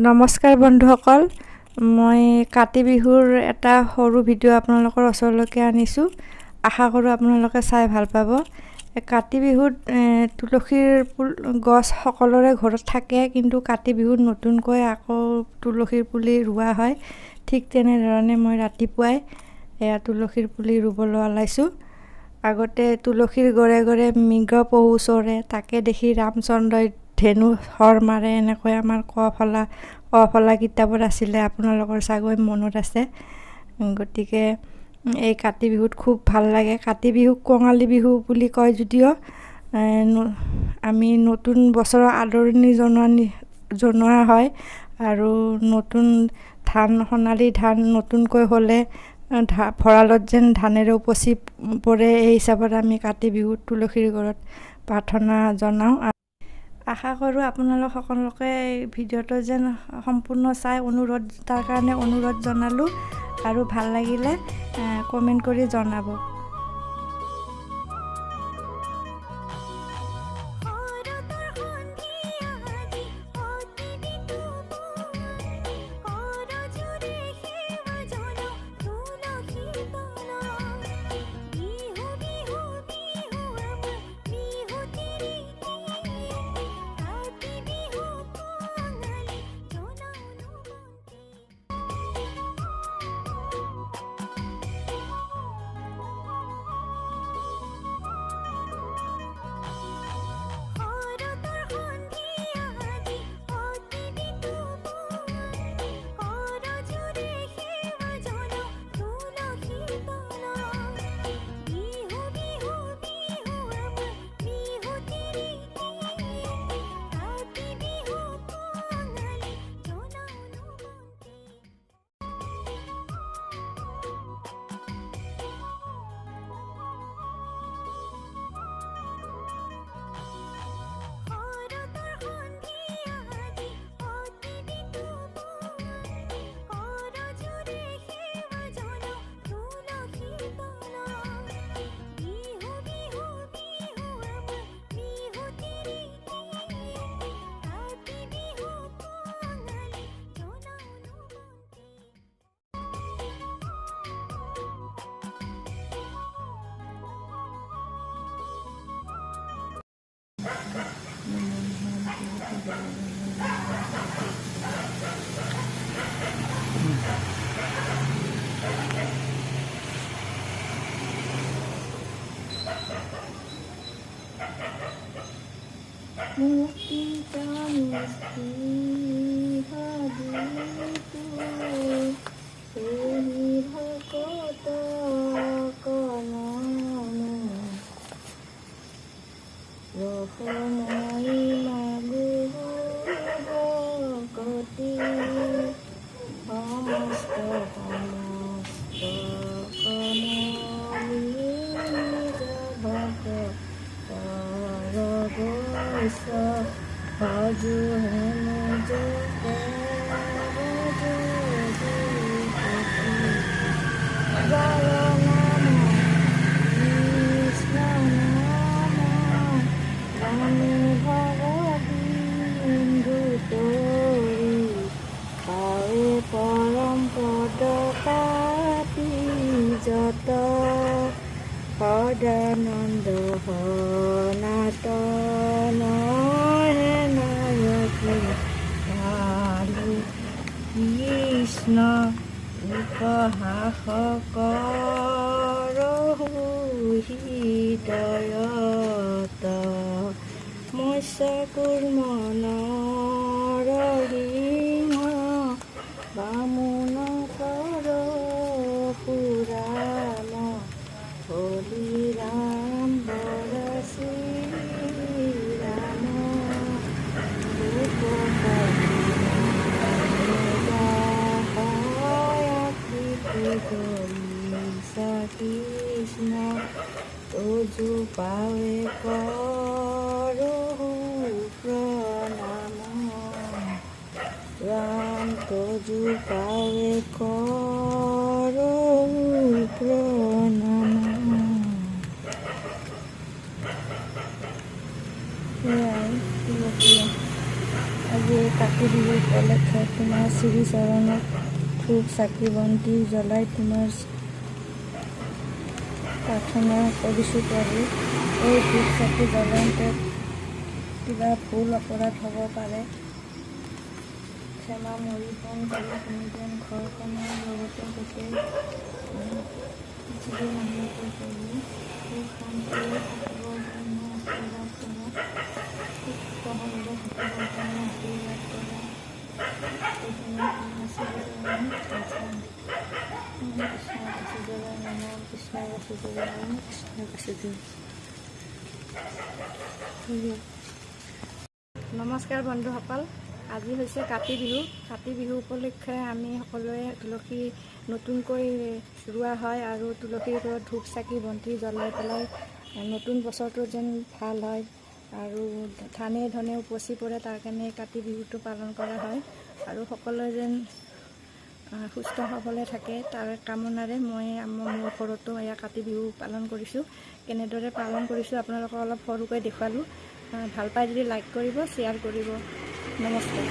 নমস্কাৰ বন্ধুসকল, মই কাতি বিহুৰ এটা সৰু ভিডিঅ' আপোনালোকৰ ওচৰলৈকে আনিছোঁ। আশা কৰোঁ আপোনালোকে চাই ভাল পাব। কাতি বিহুত তুলসীৰ গছ সকলোৰে ঘৰত থাকে, কিন্তু কাতি বিহুত নতুনকৈ আকৌ তুলসীৰ পুলি ৰোৱা হয়। ঠিক তেনেধৰণে মই ৰাতিপুৱাই তুলসীৰ পুলি ৰুবলৈ ওলাইছোঁ। আগতে তুলসীৰ ঘৰে ঘৰে মৃগ পহু চৰে, তাকে দেখি ৰামচন্দ্ৰই ধেনু হৰ মাৰে, এনেকৈ আমাৰ কফলা কিতাপত আছিলে, আপোনালোকৰ চাগৈ মনত আছে। গতিকে এই কাতি বিহুত খুব ভাল লাগে। কাতি বিহুক কঙালী বিহু বুলি কয় যদিও আমি নতুন বছৰৰ আদৰণি জনোৱা হয়। আৰু নতুন ধান, সোণালী ধান নতুনকৈ হ'লে ভঁৰালত যেন ধানেৰে উপচি পৰে, এই হিচাপত আমি কাতি বিহুত তুলসীৰ ঘৰত প্ৰাৰ্থনা জনাওঁ। আশা কৰোঁ আপোনালোক সকলোকে এই ভিডিঅ'টো যেন সম্পূৰ্ণ চাই তাৰ কাৰণে অনুৰোধ জনালোঁ। আৰু ভাল লাগিলে কমেণ্ট কৰি জনাব। সদানন্দ সনাতন কৃষ্ণ উপহাস কৰহু হৃদয়ত মৎস্যকুৰ্মন সিংহ বামুণ কৰ পুৰাণ হলি ৰাম বৰশ্ৰী ৰাম কৃষ্ণ তোজু পাৱে কৰহু প্ৰণাম ৰাম তোজু পাৱে কৰহু প্ৰণাম। আজি এই কাতি বিহু উপলক্ষে তোমাৰ শ্ৰীচৰণত ধূপ চাকি বন্তি জ্বলাই তোমাৰ প্ৰাৰ্থনা কৰিছোঁ প্ৰভু। এই ধূপ চাকি জ্বলাওঁতে কিবা ভুল অপৰাধ হ'ব পাৰে, ক্ষমা মৰিপণ কৰি শুনি যেন ঘৰখনৰ লগতে গোটেই পৃথিৱীৰ মানুহকে কৰি সুখ শান্তিৰে থাকিবৰ কাৰণে আশীৰ্বাদ কৰা, সুস্থ সবলে থাকিবৰ কাৰণে আশীৰ্বাদ কৰা। এইখিনি শ্ৰীচৰণত কৃষ্ণ বাসুদেৱায় নমঃ, কৃষ্ণ বাসুদেৱায় নমঃ, কৃষ্ণ বাসুদেৱ। নমস্কাৰ বন্ধুসকল, আজি হৈছে কাতি বিহু। কাতি বিহু উপলক্ষে আমি সকলোৱে তুলসী নতুনকৈ ৰোৱা হয় আৰু তুলসীৰ ওপৰত ধূপ চাকি বন্তি জ্বলাই পেলাই নতুন বছৰটো যেন ভাল হয় আৰু ধানে ধনে উপচি পৰে, তাৰ কাৰণে কাতি বিহুটো পালন কৰা হয় আৰু সকলোৱে যেন সুস্থ সবলে থাকে তাৰ কামনাৰে মই মোৰ ঘৰতো এয়া কাতি বিহু পালন কৰিছোঁ। কেনেদৰে পালন কৰিছোঁ আপোনালোকক অলপ সৰুকৈ দেখুৱালোঁ। ভাল পাই যদি লাইক কৰিব, শ্বেয়াৰ কৰিব। নমস্কাৰ।